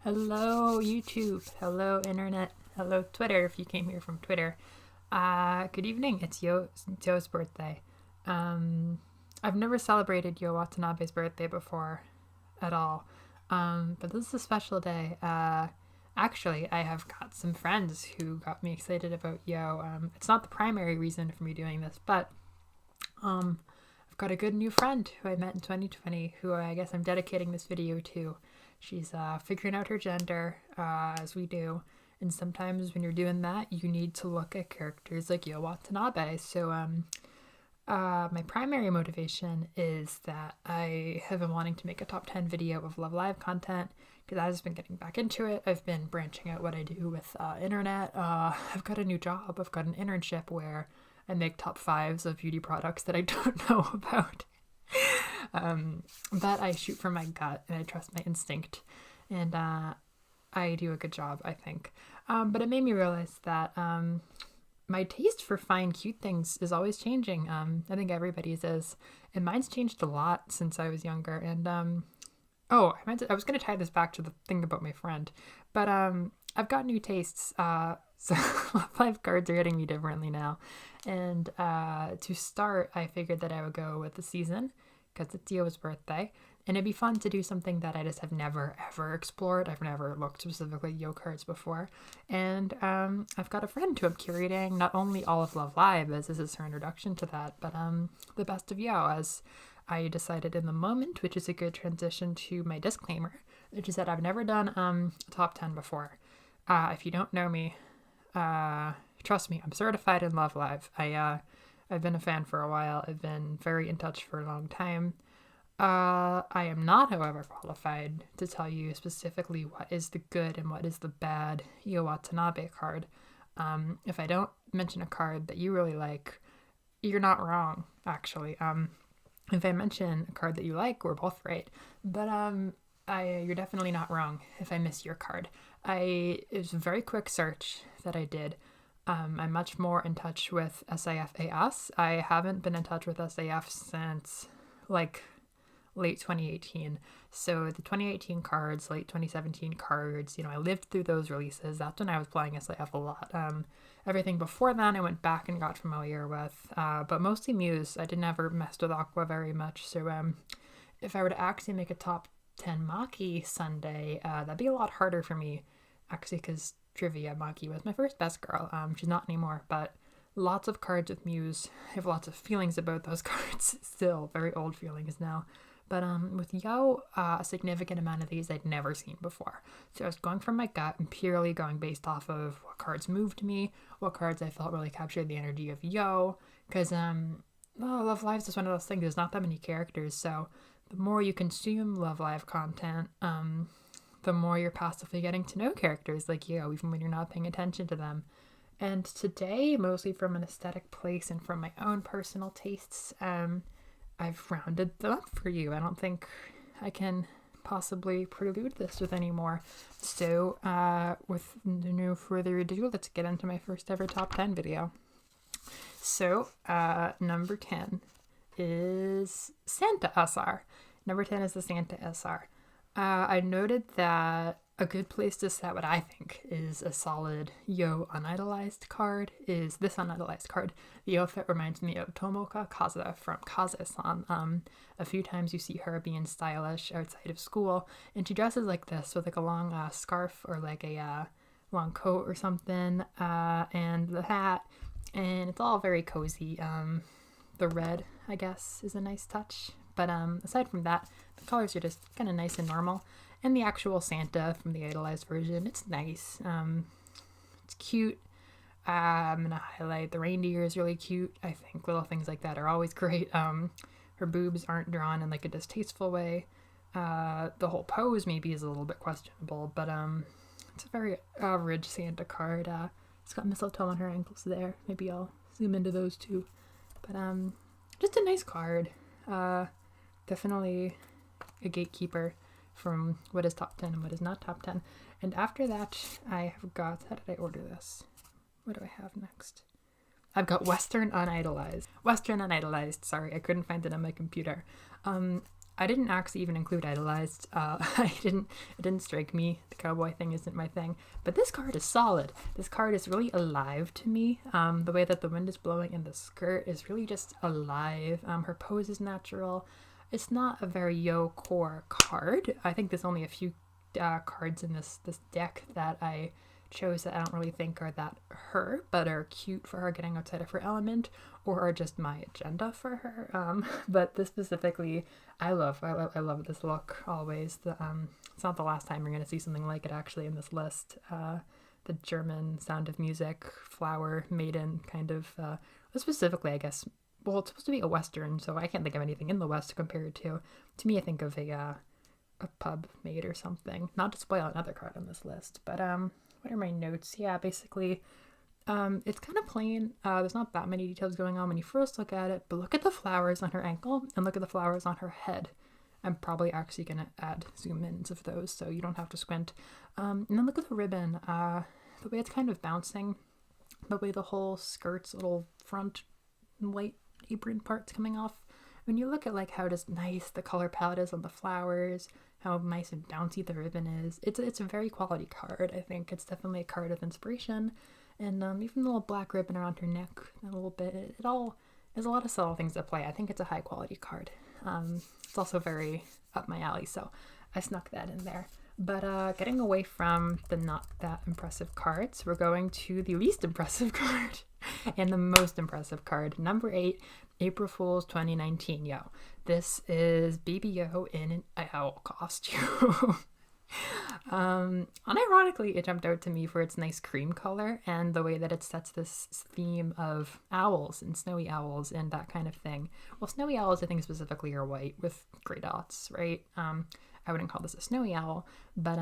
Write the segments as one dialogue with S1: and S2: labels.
S1: Hello, YouTube. Hello, Internet. Hello, Twitter, if you came here from Twitter. Good evening. It's Yo's birthday. I've never celebrated Yo Watanabe's birthday before at all. But this is a special day. Actually, I have got some friends who got me excited about Yo. It's not the primary reason for me doing this, but I've got a good new friend who I met in 2020 who I guess I'm dedicating this video to. She's figuring out her gender, as we do. And sometimes when you're doing that, you need to look at characters like Yo Watanabe. So my primary motivation is that I have been wanting to make a top 10 video of Love Live content because I've just been getting back into it. I've been branching out what I do with internet. I've got a new job. I've got an internship where I make top 5s of beauty products that I don't know about. But I shoot from my gut and I trust my instinct, and I do a good job, I think. But it made me realize that my taste for fine, cute things is always changing. I think everybody's is, and mine's changed a lot since I was younger. And I was going to tie this back to the thing about my friend, but I've got new tastes. So 5 cards are hitting me differently now. And to start, I figured that I would go with the season because it's Yo's birthday. And it'd be fun to do something that I just have never, ever explored. I've never looked specifically at Yo cards before. And I've got a friend who I'm curating not only all of Love Live, as this is her introduction to that, but the best of Yo, as I decided in the moment, which is a good transition to my disclaimer, which is that I've never done top 10 before. If you don't know me, trust me, I'm certified in Love Live. I've been a fan for a while. I've been very in touch for a long time. I am not, however, qualified to tell you specifically what is the good and what is the bad Yo Watanabe card. If I don't mention a card that you really like, you're not wrong, actually. If I mention a card that you like, we're both right. But you're definitely not wrong if I miss your card. It was a very quick search that I did. I'm much more in touch with SAFAS. I haven't been in touch with SAF since like late 2018. So the 2018 cards, late 2017 cards, I lived through those releases. That's when I was playing SAF a lot. Everything before then I went back and got familiar with, but mostly Muse. I didn't ever mess with Aqua very much. So if I were to actually make a top 10 Maki Sunday, that'd be a lot harder for me, actually, because trivia, Maki was my first best girl. She's not anymore, but lots of cards with Muse. I have lots of feelings about those cards still, very old feelings now. But with Yo, a significant amount of these I'd never seen before. So I was going from my gut and purely going based off of what cards moved me, what cards I felt really captured the energy of Yo. Because Love Live is just one of those things. There's not that many characters, so the more you consume Love Live content, the more you're passively getting to know characters like Yo, even when you're not paying attention to them. And today, mostly from an aesthetic place and from my own personal tastes, I've rounded them up for you. I don't think I can possibly prelude this with any more. So, with no further ado, let's get into my first ever top 10 video. So, number 10 is Santa SR. Number 10 is the Santa SR. I noted that a good place to set what I think is a solid Yo Unidolized card is this Unidolized card. The outfit reminds me of Tomoka Kaza from Kaze-san. A few times you see her being stylish outside of school, and she dresses like this with like a long scarf or like a long coat or something, and the hat, and it's all very cozy. The red, I guess, is a nice touch. But aside from that, the colors are just kind of nice and normal. And the actual Santa from the Idolized version, it's nice. It's cute. I'm going to highlight the reindeer is really cute. I think little things like that are always great. Her boobs aren't drawn in like a distasteful way. The whole pose maybe is a little bit questionable, but it's a very average Santa card. It's got mistletoe on her ankles there. Maybe I'll zoom into those too. But just a nice card. Definitely a gatekeeper from what is top 10 and what is not top 10. And after that, I have got, how did I order this? What do I have next? I've got Western Unidolized. Sorry, I couldn't find it on my computer. I didn't actually even include Idolized. It didn't strike me. The cowboy thing isn't my thing. But this card is solid. This card is really alive to me. The way that the wind is blowing in the skirt is really just alive. Her pose is natural. It's not a very yo core card. I think there's only a few cards in this deck that I chose that I don't really think are that her, but are cute for her getting outside of her element, or are just my agenda for her. But this specifically, I love this look always. It's not the last time you're gonna see something like it actually in this list. The German Sound of Music flower maiden kind of, specifically, I guess. Well, it's supposed to be a Western, so I can't think of anything in the West to compare it to. To me, I think of a pub maid or something. Not to spoil another card on this list, but what are my notes? Yeah, basically, it's kind of plain. There's not that many details going on when you first look at it, but look at the flowers on her ankle and look at the flowers on her head. I'm probably actually going to add zoom ins of those so you don't have to squint. And then look at the ribbon, the way it's kind of bouncing, the way the whole skirt's little front white apron part's coming off. When you look at like how just nice the color palette is on the flowers, how nice and bouncy the ribbon is, it's a very quality card. I think it's definitely a card of inspiration. And even the little black ribbon around her neck, a little bit, it all, there's a lot of subtle things at play. I think it's a high quality card. It's also very up my alley, so I snuck that in there. But getting away from the not that impressive cards, we're going to the least impressive card and the most impressive card. Number 8, April Fool's 2019. Yo, this is Baby Yo in an owl costume. Unironically, it jumped out to me for its nice cream color and the way that it sets this theme of owls and snowy owls and that kind of thing. Well, snowy owls, I think specifically, are white with gray dots, right? I wouldn't call this a snowy owl, but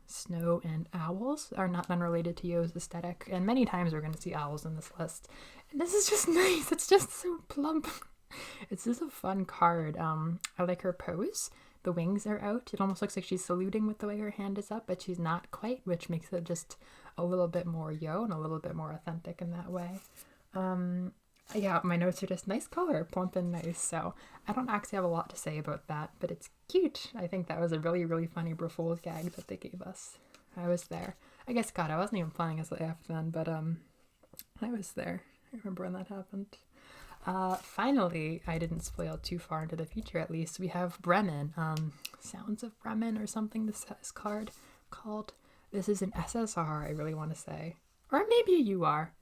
S1: snow and owls are not unrelated to Yo's aesthetic, and many times we're going to see owls in this list. And this is just nice. It's just so plump. It's just a fun card. I like her pose. The wings are out. It almost looks like she's saluting with the way her hand is up, but she's not quite, which makes it just a little bit more Yo and a little bit more authentic in that way. Yeah, my notes are just nice color, plump and nice. So I don't actually have a lot to say about that, but it's cute. I think that was a really, really funny April Fool's gag that they gave us. I was there. I guess, God, I wasn't even planning as AF then, but I was there. I remember when that happened. Finally, I didn't spoil too far into the future, at least. We have Bremen, Sounds of Bremen or something this card called. This is an SSR, I really want to say. Or maybe a UR.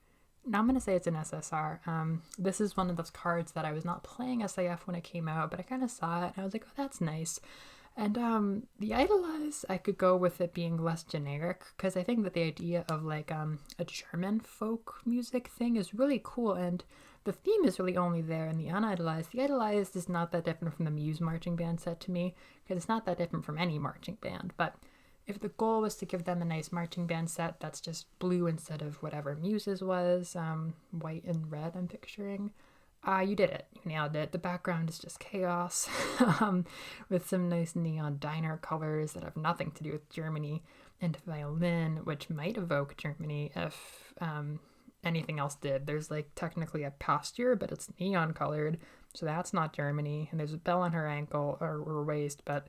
S1: Now I'm going to say it's an SSR. This is one of those cards that I was not playing SAF when it came out, but I kind of saw it and I was like, oh, that's nice. And the Idolized, I could go with it being less generic because I think that the idea of like a German folk music thing is really cool, and the theme is really only there in the unidolized. The Idolized is not that different from the Muse marching band set to me because it's not that different from any marching band, but if the goal was to give them a nice marching band set that's just blue instead of whatever Muse's was, white and red I'm picturing, you did it. You nailed it. The background is just chaos with some nice neon diner colors that have nothing to do with Germany, and violin, which might evoke Germany if anything else did. There's like technically a posture, but it's neon colored, so that's not Germany. And there's a bell on her ankle or waist, but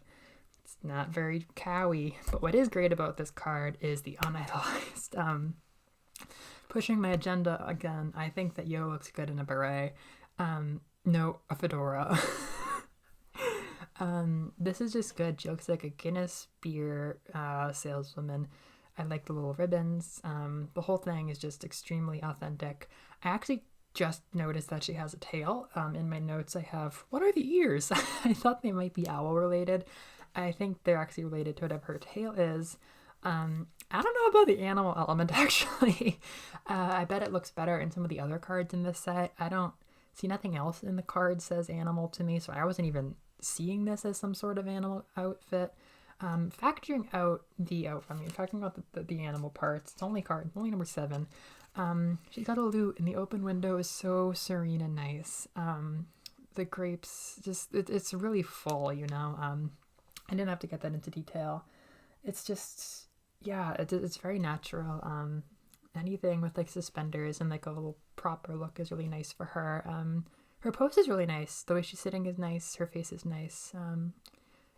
S1: it's not very cowy. But what is great about this card is the unidolized. Pushing my agenda again, I think that Yo looks good in a beret. No, a fedora. This is just good. She looks like a Guinness beer saleswoman. I like the little ribbons. The whole thing is just extremely authentic. I actually just noticed that she has a tail. In my notes I have, what are the ears? I thought they might be owl related. I think they're actually related to whatever her tail is. I don't know about the animal element actually. I bet it looks better in some of the other cards in this set. I don't see nothing else in the card says animal to me, so I wasn't even seeing this as some sort of animal outfit. Factoring out the animal parts, it's only number 7. She's got a lute and the open window is so serene and nice. The grapes, just, it's really full, you know. I didn't have to get that into detail. It's just, yeah, it's very natural. Anything with like suspenders and like a little proper look is really nice for her. Her pose is really nice. The way she's sitting is nice. Her face is nice.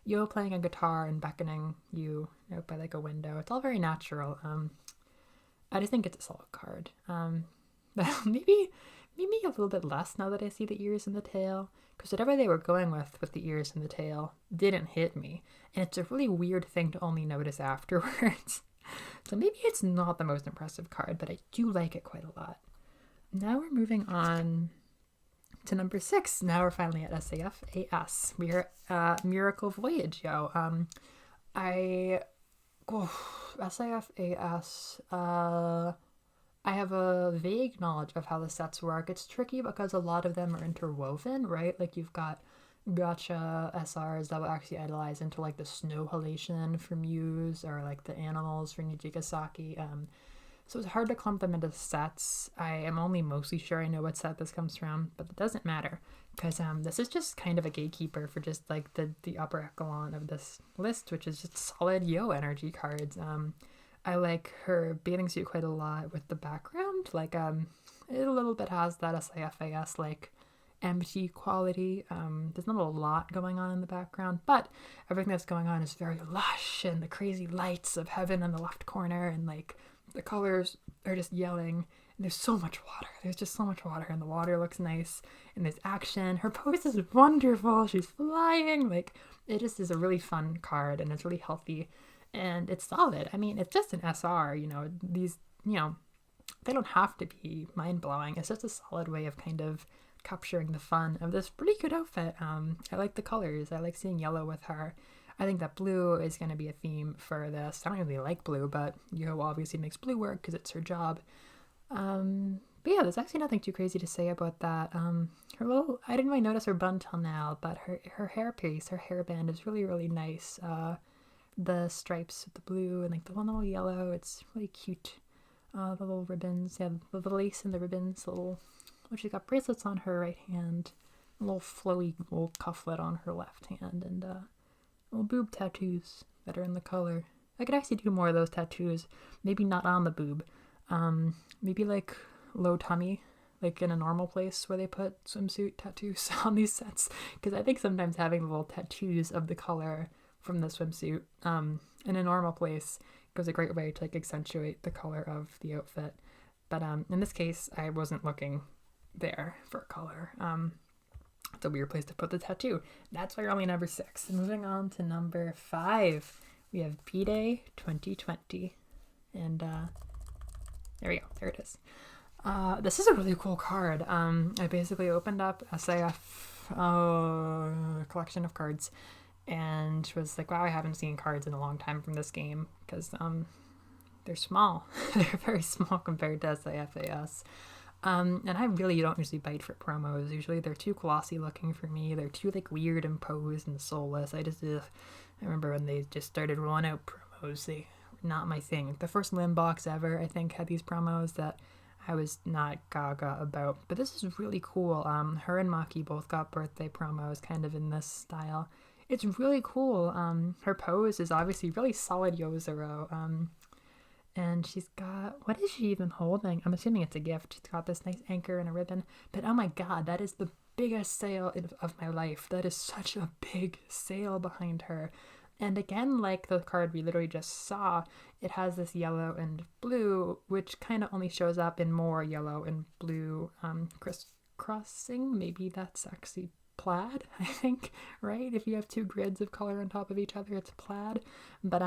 S1: Yo playing a guitar and beckoning you out by like a window. It's all very natural. I just think it's a solid card. Maybe a little bit less now that I see the ears and the tail, because whatever they were going with the ears and the tail didn't hit me, and it's a really weird thing to only notice afterwards. So maybe it's not the most impressive card, but I do like it quite a lot. Now we're moving on to number 6. Now we're finally at SAFAS. We are Miracle Voyage, yo. SAFAS. I have a vague knowledge of how the sets work. It's tricky because a lot of them are interwoven, right? Like you've got gotcha SRs that will actually idolize into like the snow halation for Muse, or like the animals for Nijigasaki. So it's hard to clump them into sets. I am only mostly sure I know what set this comes from, but it doesn't matter, because this is just kind of a gatekeeper for just like the upper echelon of this list, which is just solid yo energy cards. I like her bathing suit quite a lot with the background. Like it a little bit has that SAFAS like empty quality. There's not a lot going on in the background, but everything that's going on is very lush, and the crazy lights of heaven in the left corner, and like the colors are just yelling, and there's so much water. There's just so much water, and the water looks nice, and there's action. Her pose is wonderful. She's flying. Like, it just is a really fun card, and it's really healthy, and it's solid. I mean, it's just an SR, these, they don't have to be mind-blowing. It's just a solid way of kind of capturing the fun of this pretty good outfit. I like the colors. I like seeing yellow with her. I think that blue is going to be a theme for this. I don't really like blue, but Yo obviously makes blue work because it's her job. But yeah, there's actually nothing too crazy to say about that. I didn't really notice her bun till now, but her hairpiece, her hairband is really, really nice. The stripes with the blue and like the one little yellow, it's really cute. The little ribbons, yeah, the lace and the ribbons, she's got bracelets on her right hand, a little flowy little cufflet on her left hand, and little boob tattoos that are in the color. I could actually do more of those tattoos. Maybe not on the boob. Maybe like low tummy, like in a normal place where they put swimsuit tattoos on these sets. Because I think sometimes having little tattoos of the color from the swimsuit in a normal place goes a great way to like accentuate the color of the outfit. But in this case, I wasn't looking there for color. It's a weird place to put the tattoo. That's why you're only number 6. Moving on to number 5, we have P-Day 2020. And there we go. There it is. This is a really cool card. I basically opened up SAF collection of cards and was like, wow, I haven't seen cards in a long time from this game, because they're small. They're very small compared to SAFAS. And I really don't usually bite for promos. Usually they're too glossy looking for me. They're too like weird and posed and soulless. I remember when they just started rolling out promos, they were not my thing. The first Limb box ever, I think, had these promos that I was not gaga about. But this is really cool. Her and Maki both got birthday promos kind of in this style. It's really cool. Her pose is obviously really solid Yozero. And she's got, what is she even holding? I'm assuming it's a gift. She's got this nice anchor and a ribbon. But oh my god, that is the biggest sail of my life. That is such a big sail behind her. And again, like the card we literally just saw, it has this yellow and blue, which kind of only shows up in more yellow and blue crisscrossing. Maybe that's actually plaid, I think, right? If you have 2 grids of color on top of each other, it's plaid. But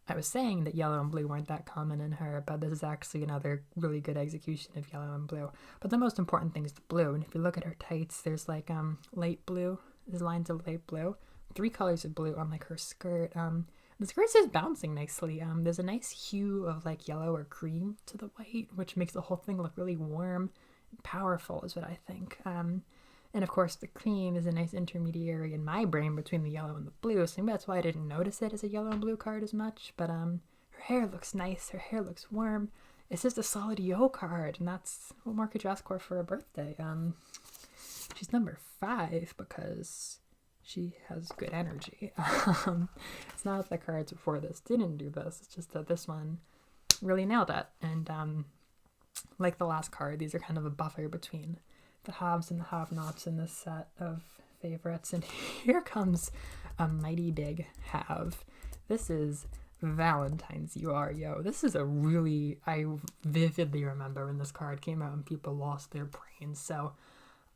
S1: I was saying that yellow and blue weren't that common in her, but this is actually another really good execution of yellow and blue. But the most important thing is the blue, and if you look at her tights, there's like light blue, there's lines of light blue, 3 colors of blue on like her skirt. The skirt is bouncing nicely. There's a nice hue of like yellow or cream to the white, which makes the whole thing look really warm and powerful is what I think. And of course, the cream is a nice intermediary in my brain between the yellow and the blue, so maybe that's why I didn't notice it as a yellow and blue card as much. But her hair looks nice, her hair looks warm. It's just a solid yo card, and that's what more could you ask for a birthday. She's number 5 because she has good energy. It's not that the cards before this didn't do this, it's just that this one really nailed it. And like the last card, these are kind of a buffer between the haves and the have-nots in this set of favorites. And here comes a mighty big have. This is Valentine's You Are Yo. This is I vividly remember when this card came out and people lost their brains. So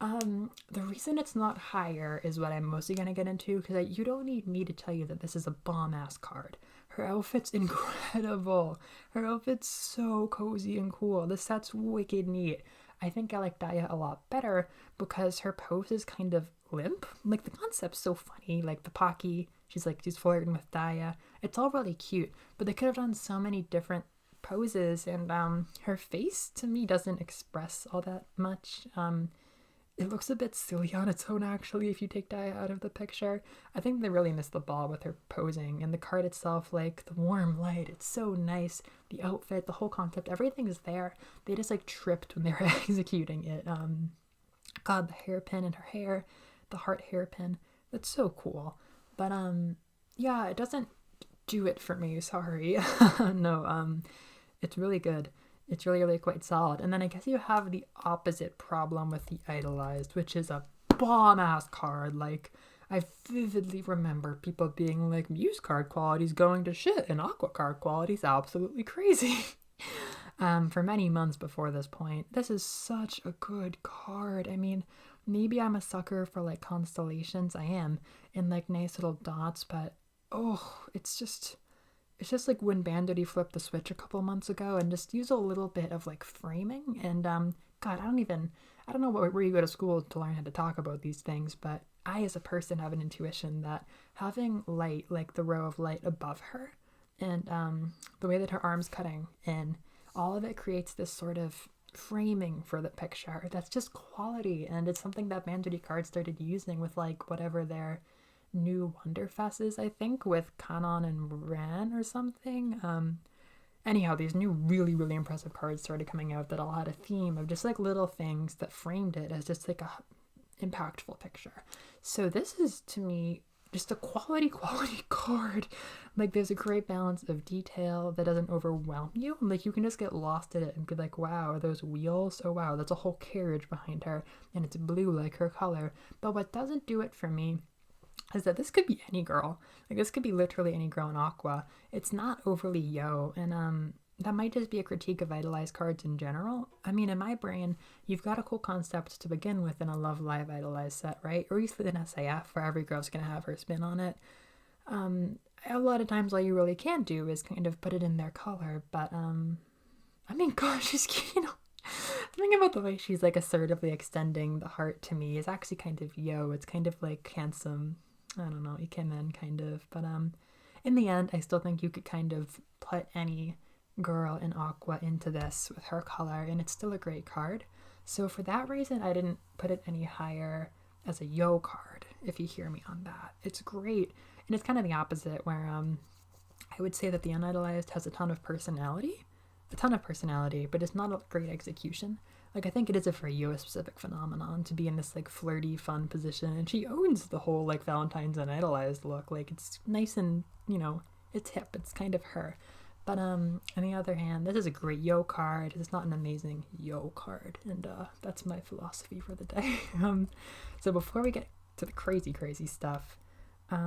S1: the reason it's not higher is what I'm mostly going to get into, because you don't need me to tell you that this is a bomb-ass card. Her outfit's incredible. Her outfit's so cozy and cool. This set's wicked neat. I think I like Daya a lot better because her pose is kind of limp. Like, the concept's so funny. Like, the Pocky, she's flirting with Daya. It's all really cute, but they could have done so many different poses, and her face, to me, doesn't express all that much. It looks a bit silly on its own, actually, if you take Daya out of the picture. I think they really missed the ball with her posing, and the card itself, like, the warm light, it's so nice. The outfit, the whole concept, everything is there. They just, tripped when they were executing it. God, the hairpin in her hair, the heart hairpin, that's so cool. But, yeah, it doesn't do it for me, sorry. No, it's really good. It's really, really quite solid. And then I guess you have the opposite problem with the Idolized, which is a bomb-ass card. Like, I vividly remember people being like, Muse card quality's going to shit, and Aqua card quality's absolutely crazy. For many months before this point. This is such a good card. I mean, maybe I'm a sucker for, constellations. I am. And, nice little dots, but, it's just like when Banditti flipped the switch a couple months ago and just use a little bit of framing. And God, I don't know where you go to school to learn how to talk about these things, but I as a person have an intuition that having light, like the row of light above her, and the way that her arm's cutting in, all of it creates this sort of framing for the picture that's just quality. And it's something that Banditti cards started using with whatever their new Wonderfest is, I think, with Kanon and Ran or something. Anyhow, these new really, really impressive cards started coming out that all had a theme of just little things that framed it as just a impactful picture. So this is, to me, just a quality card. There's a great balance of detail that doesn't overwhelm you. You can just get lost in it and be like, wow, are those wheels? Oh wow, that's a whole carriage behind her, and it's blue like her color. But what doesn't do it for me is that this could be any girl. This could be literally any girl in Aqua. It's not overly yo, and that might just be a critique of Idolized cards in general. I mean, in my brain, you've got a cool concept to begin with in a Love Live Idolized set, right? Or at least with an SAF, where every girl's going to have her spin on it. A lot of times all you really can do is kind of put it in their color, but, I mean, gosh, thinking about the way she's, assertively extending the heart to me is actually kind of yo. It's kind of, handsome. I don't know, Ikemen, kind of. But, in the end, I still think you could kind of put any girl in Aqua into this with her color, and it's still a great card. So for that reason, I didn't put it any higher as a yo card, if you hear me on that. It's great. And it's kind of the opposite, where I would say that the Unidolized has a ton of personality, but it's not a great execution. I think it is a very yo-specific phenomenon to be in this flirty, fun position, and she owns the whole Valentine's and Idolized look. It's nice and, it's hip. It's kind of her. But on the other hand, this is a great yo card. It's not an amazing yo card, and that's my philosophy for the day. So before we get to the crazy stuff, we're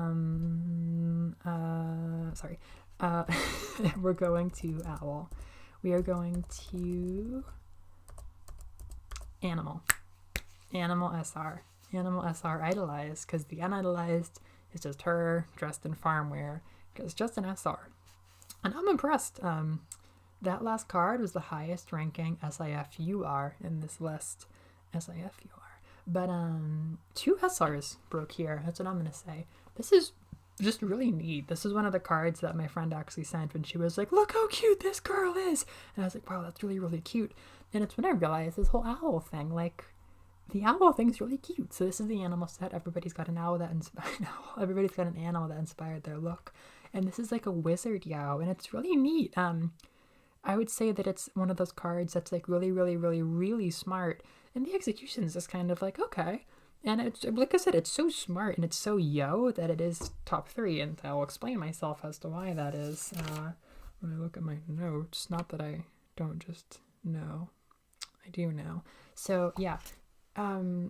S1: going to Owl. We are going to Animal SR Idolized, because the Unidolized is just her dressed in farm wear, because it's just an SR. And I'm impressed. That last card was the highest ranking SIFUR in this list. SIFUR. But 2 SRs broke here. That's what I'm going to say. This is just really neat. This is one of the cards that my friend actually sent when she was like, look how cute this girl is. And I was like, wow, that's really, really cute. And it's when I realized this whole owl thing, the owl thing's really cute. So this is the animal set. Everybody's got an owl that inspired Everybody's got an animal that inspired their look. And this is a wizard yow, and it's really neat. I would say that it's one of those cards that's really, really, really, really smart. And the execution is just kind of okay. And it's, like I said, it's so smart and it's so yo that it is top 3. And I'll explain myself as to why that is when I look at my notes. Not that I don't just know. I do know. So yeah,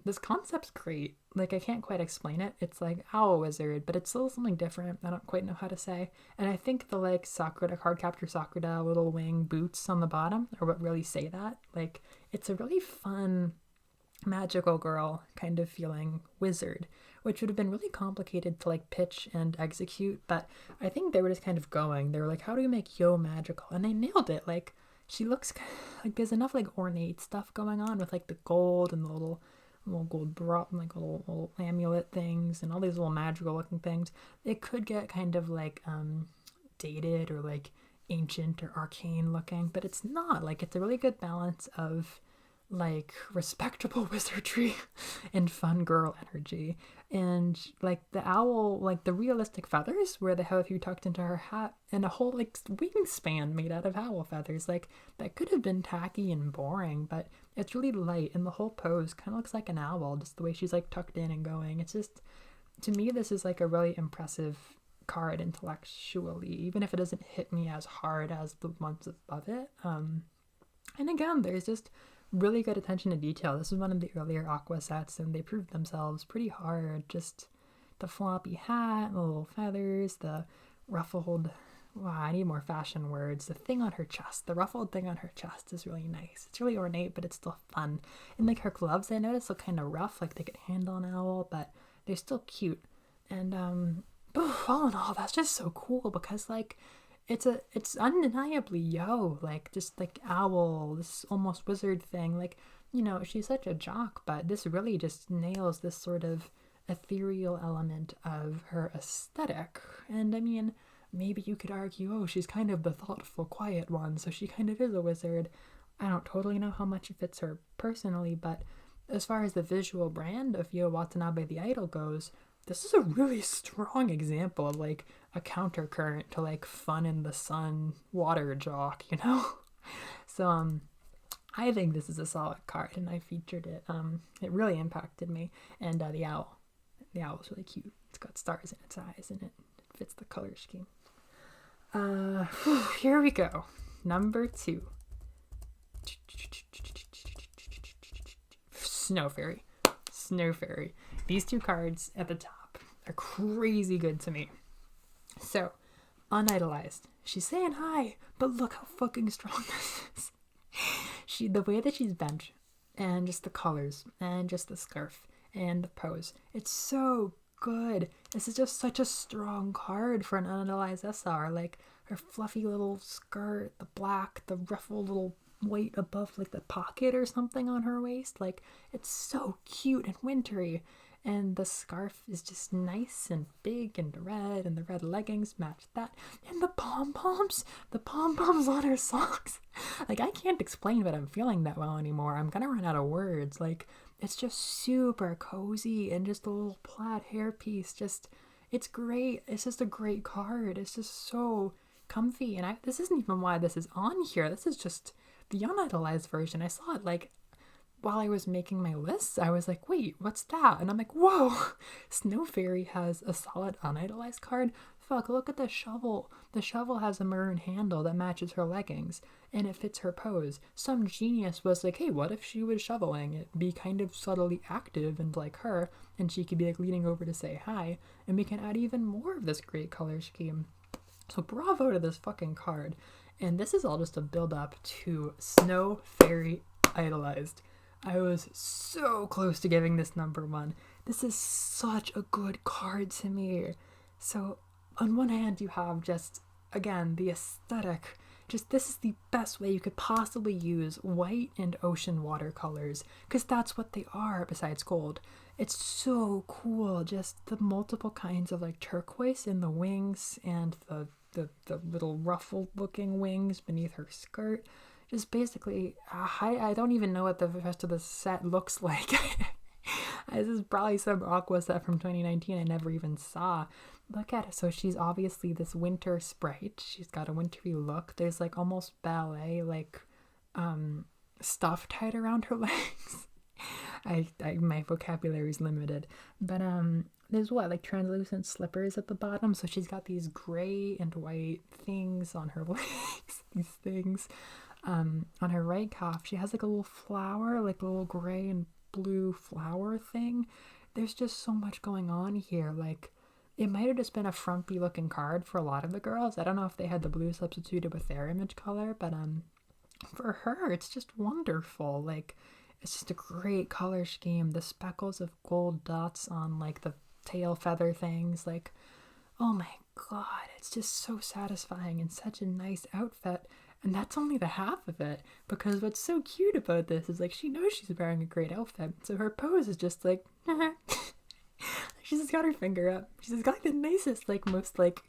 S1: This concept's great. Like, I can't quite explain it. It's like owl wizard, but it's still something different. I don't quite know how to say. And I think the like Sakura card capture Sakura little wing boots on the bottom are what really say that. Like, it's a really fun magical girl kind of feeling wizard, which would have been really complicated to like pitch and execute, but I think they were just kind of going. They were like, how do we make Yo magical? And they nailed it. Like, she looks like there's enough like ornate stuff going on with like the gold and the little gold bra, like little amulet things and all these little magical looking things. It could get kind of like dated or like ancient or arcane looking, but it's not. Like, it's a really good balance of like respectable wizardry and fun girl energy. And like the owl, like the realistic feathers where they have a few tucked into her hat and a whole like wingspan made out of owl feathers, like that could have been tacky and boring, but it's really light and the whole pose kind of looks like an owl, just the way she's like tucked in and going. It's just, to me, this is like a really impressive card intellectually, even if it doesn't hit me as hard as the ones above it. And again, there's just really good attention to detail. This is one of the earlier Aqua sets, and they proved themselves pretty hard. Just the floppy hat, the little feathers, the ruffled, wow, I need more fashion words. The thing on her chest, the ruffled thing on her chest is really nice. It's really ornate, but it's still fun. And like her gloves, I noticed, look kind of rough, like they could handle an owl, but they're still cute. And all in all, that's just so cool because like it's undeniably Yo, like just like owl, this almost wizard thing. Like, you know, she's such a jock, but this really just nails this sort of ethereal element of her aesthetic. And I mean, maybe you could argue, oh, she's kind of the thoughtful, quiet one, so she kind of is a wizard. I don't totally know how much it fits her personally, but as far as the visual brand of Yo Watanabe the Idol goes, this is a really strong example of like a countercurrent to like fun in the sun water jock, you know? So I think this is a solid card and I featured it. It really impacted me. And the owl is really cute. It's got stars in its eyes and it fits the color scheme. Here we go. Number 2. Snow Fairy. These two cards at the top are crazy good to me. So, on Idolized, she's saying hi, but look how fucking strong this is. The way that she's bent, and just the colors, and just the scarf, and the pose, it's so good. This is just such a strong card for an unidolized SR. Like, her fluffy little skirt, the black, the ruffled little white above like the pocket or something on her waist. Like, it's so cute and wintry. And the scarf is just nice and big and red, and the red leggings match that. And the pom-poms on her socks. Like, I can't explain what I'm feeling that well anymore. I'm gonna run out of words. Like, it's just super cozy, and just a little plaid hairpiece. Just, it's great. It's just a great card. It's just so comfy. And this isn't even why this is on here. This is just the unidolized version. I saw it like while I was making my lists. I was like, wait, what's that? And I'm like, whoa, Snow Fairy has a solid unidolized card. Fuck, look at the shovel. The shovel has a maroon handle that matches her leggings, and it fits her pose. Some genius was like, hey, what if she was shoveling? It'd be kind of subtly active and like her, and she could be like leaning over to say hi, and we can add even more of this great color scheme. So bravo to this fucking card. And this is all just a build up to Snow Fairy Idolized. I was so close to giving this number 1. This is such a good card to me. So on one hand, you have just, again, the aesthetic. Just, this is the best way you could possibly use white and ocean watercolors, because that's what they are besides gold. It's so cool. Just the multiple kinds of like turquoise in the wings and the little ruffled looking wings beneath her skirt. Just basically, I don't even know what the rest of the set looks like. This is probably some Aqua set from 2019 I never even saw. Look at it. So she's obviously this winter sprite. She's got a wintry look. There's like almost ballet, like stuff tied around her legs. My vocabulary is limited. But there's like translucent slippers at the bottom. So she's got these gray and white things on her legs. These things. On her right calf, she has like a little flower, like a little gray and blue flower thing. There's just so much going on here. Like, it might have just been a frumpy looking card for a lot of the girls. I don't know if they had the blue substituted with their image color, but for her, it's just wonderful. Like, it's just a great color scheme. The speckles of gold dots on like the tail feather things, like, oh my god, it's just so satisfying and such a nice outfit. And that's only the half of it, because what's so cute about this is, like, she knows she's wearing a great outfit, so her pose is just like, she's just got her finger up. She's just got like the nicest, like, most like,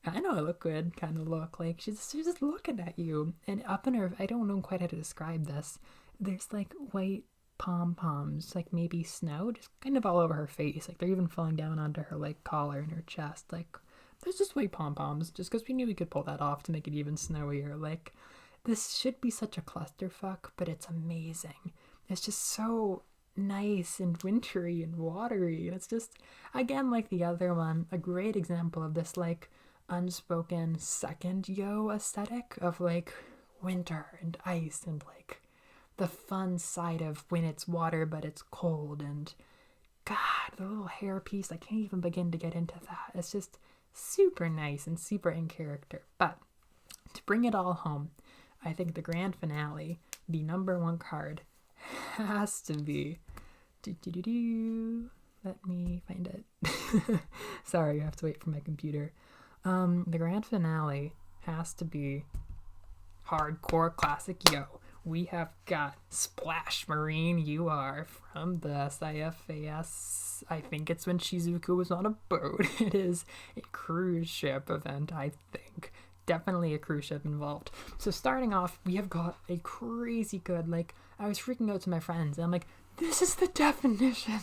S1: I know I look good kind of look. Like, she's just looking at you, and up in her, I don't know quite how to describe this, there's like white pom-poms, like maybe snow, just kind of all over her face. Like, they're even falling down onto her like collar and her chest. Like, there's just white pom-poms, just because we knew we could pull that off to make it even snowier. Like, this should be such a clusterfuck, but it's amazing. It's just so nice and wintry and watery. And it's just, again, like the other one, a great example of this, like, unspoken second yo aesthetic of, like, winter and ice and, like, the fun side of when it's water but it's cold. And, God, the little hair piece, I can't even begin to get into that. It's just super nice and super in character. But to bring it all home, I think the grand finale, the number one card, has to be, let me find it. Sorry, I have to wait for my computer. The grand finale has to be hardcore classic yo. We have got Splash Marine UR from the SIFAS. I think it's when Shizuku was on a boat. It is a cruise ship event, I think. Definitely a cruise ship involved. So starting off, we have got a crazy good, like, I was freaking out to my friends, and I'm like, this is the definition.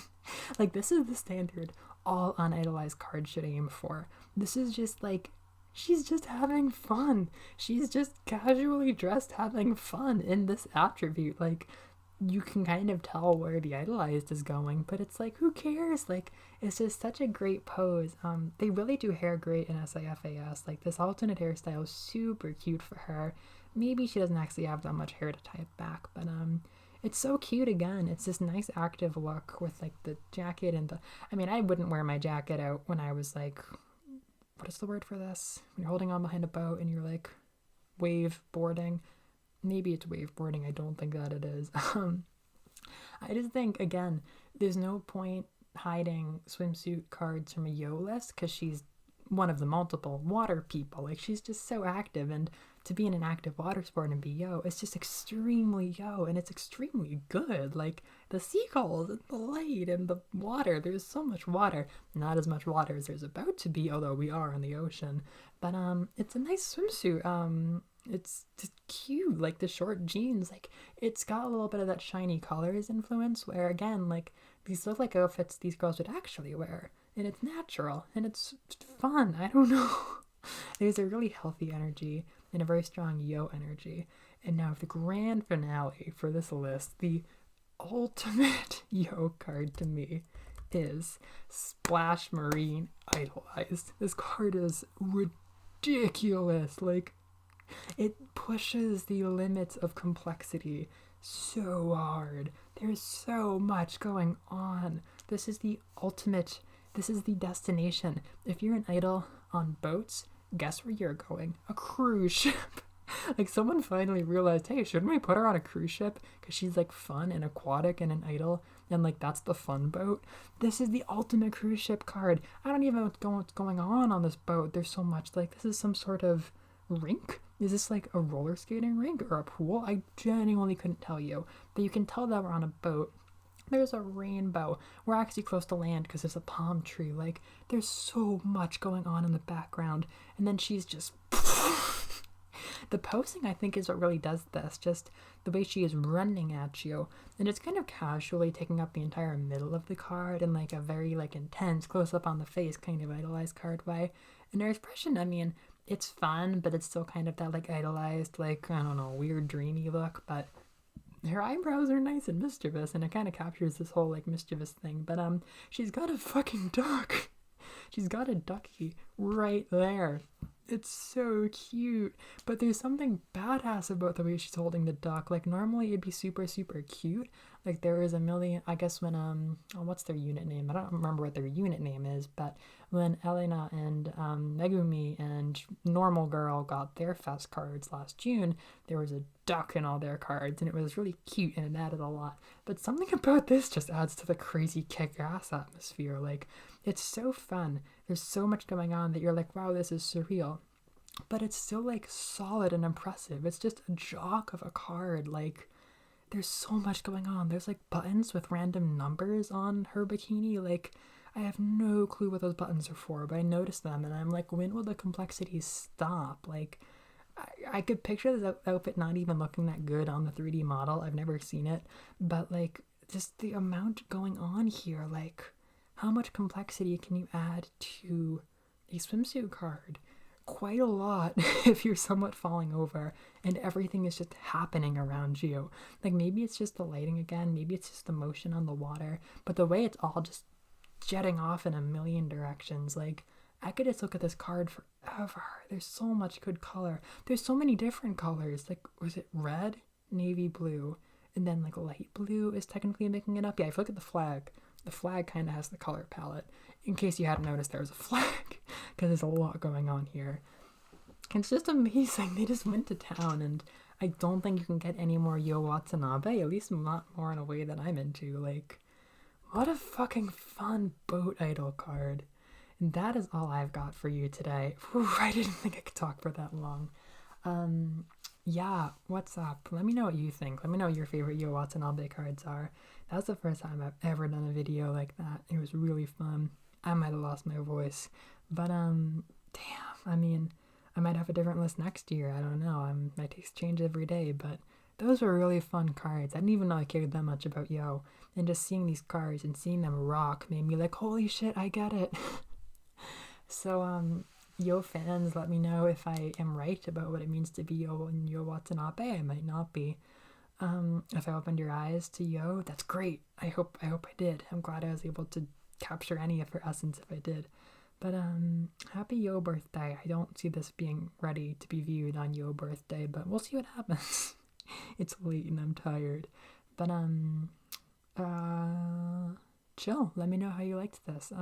S1: Like, this is the standard all unidolized cards should aim for. This is just like, she's just having fun. She's just casually dressed having fun in this attribute. Like, you can kind of tell where the Idolized is going, but it's like, who cares? Like, it's just such a great pose. They really do hair great in SIFAS. Like, this alternate hairstyle is super cute for her. Maybe she doesn't actually have that much hair to tie it back, but it's so cute again. It's this nice active look with like the jacket and the, I mean, I wouldn't wear my jacket out when I was like, what is the word for this? When you're holding on behind a boat and you're like wave boarding. Maybe it's wave boarding. I don't think that it is. I just think, again, there's no point hiding swimsuit cards from a yo list because she's one of the multiple water people. Like, she's just so active, and to be in an active water sport and be yo, it's just extremely yo, and it's extremely good. Like, the seagulls and the light and the water, there's so much water. Not as much water as there's about to be, although we are in the ocean. But it's a nice swimsuit. It's just cute, like the short jeans, like it's got a little bit of that shiny colors influence where, again, like these look like outfits these girls would actually wear, and it's natural and it's fun. I don't know. There's a really healthy energy and a very strong yo energy. And now the grand finale for this list, the ultimate yo card to me, is Splash Marine Idolized. This card is ridiculous. Like, it pushes the limits of complexity so hard. There's so much going on. This is the ultimate. This is the destination. If you're an idol on boats, guess where you're going? A cruise ship. Like, someone finally realized, hey, shouldn't we put her on a cruise ship? Because she's like fun and aquatic and an idol, and like that's the fun boat. This is the ultimate cruise ship card. I don't even know what's going on this boat. There's so much. Like, this is some sort of rink. Is this like a roller skating rink or a pool? I genuinely couldn't tell you, but you can tell that we're on a boat. There's a rainbow. We're actually close to land because there's a palm tree. Like, there's so much going on in the background, and then she's just the posing, I think, is what really does this. Just the way she is running at you, and it's kind of casually taking up the entire middle of the card in like a very like intense close up on the face kind of idolized card way. And her expression, I mean, it's fun, but it's still kind of that like idolized, like, I don't know, weird dreamy look. But her eyebrows are nice and mischievous, and it kind of captures this whole like mischievous thing. But she's got a fucking duck. She's got a ducky right there. It's so cute. But there's something badass about the way she's holding the duck. Like normally it'd be super, super cute. Like there is a million, I guess when, oh, what's their unit name? I don't remember what their unit name is, but when Elena and Megumi and Normal Girl got their fest cards last June, there was a duck in all their cards and it was really cute and it added a lot. But something about this just adds to the crazy kick-ass atmosphere. Like it's so fun. There's so much going on that you're like, wow, this is surreal. But it's still like solid and impressive. It's just a jock of a card. Like there's so much going on. There's like buttons with random numbers on her bikini. Like I have no clue what those buttons are for, but I noticed them and I'm like, when will the complexity stop? Like I could picture this outfit not even looking that good on the 3D model. I've never seen it, but like just the amount going on here, like how much complexity can you add to a swimsuit card? Quite a lot if you're somewhat falling over and everything is just happening around you. Like maybe it's just the lighting again, maybe it's just the motion on the water, but the way it's all just jetting off in a million directions, like I could just look at this card forever. There's so much good color. There's so many different colors. Like was it red, navy blue, and then like light blue is technically making it up. Yeah, if you look at the flag kind of has the color palette. In case you hadn't noticed, there was a flag because there's a lot going on here. It's just amazing. They just went to town, and I don't think you can get any more Yo Watanabe, at least not more in a way that I'm into. Like, what a fucking fun boat idol card. And that is all I've got for you today. Whew, I didn't think I could talk for that long. Yeah, what's up? Let me know what you think. Let me know what your favorite Yo Watanabe cards are. That's the first time I've ever done a video like that. It was really fun. I might have lost my voice, but damn, I mean, I might have a different list next year. I don't know. My tastes change every day, but those were really fun cards. I didn't even know I cared that much about Yo, and just seeing these cards and seeing them rock made me like, holy shit, I get it. So Yo fans, let me know if I am right about what it means to be Yo and Yo Watanabe. I might not be. If I opened your eyes to Yo, that's great. I hope I did. I'm glad I was able to capture any of her essence if I did. But happy Yo birthday. I don't see this being ready to be viewed on Yo birthday, but we'll see what happens. It's late and I'm tired. But chill. Let me know how you liked this.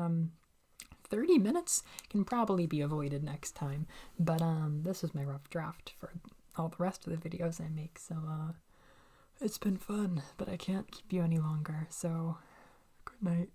S1: 30 minutes can probably be avoided next time, but this is my rough draft for all the rest of the videos I make, so it's been fun, but I can't keep you any longer, so good night.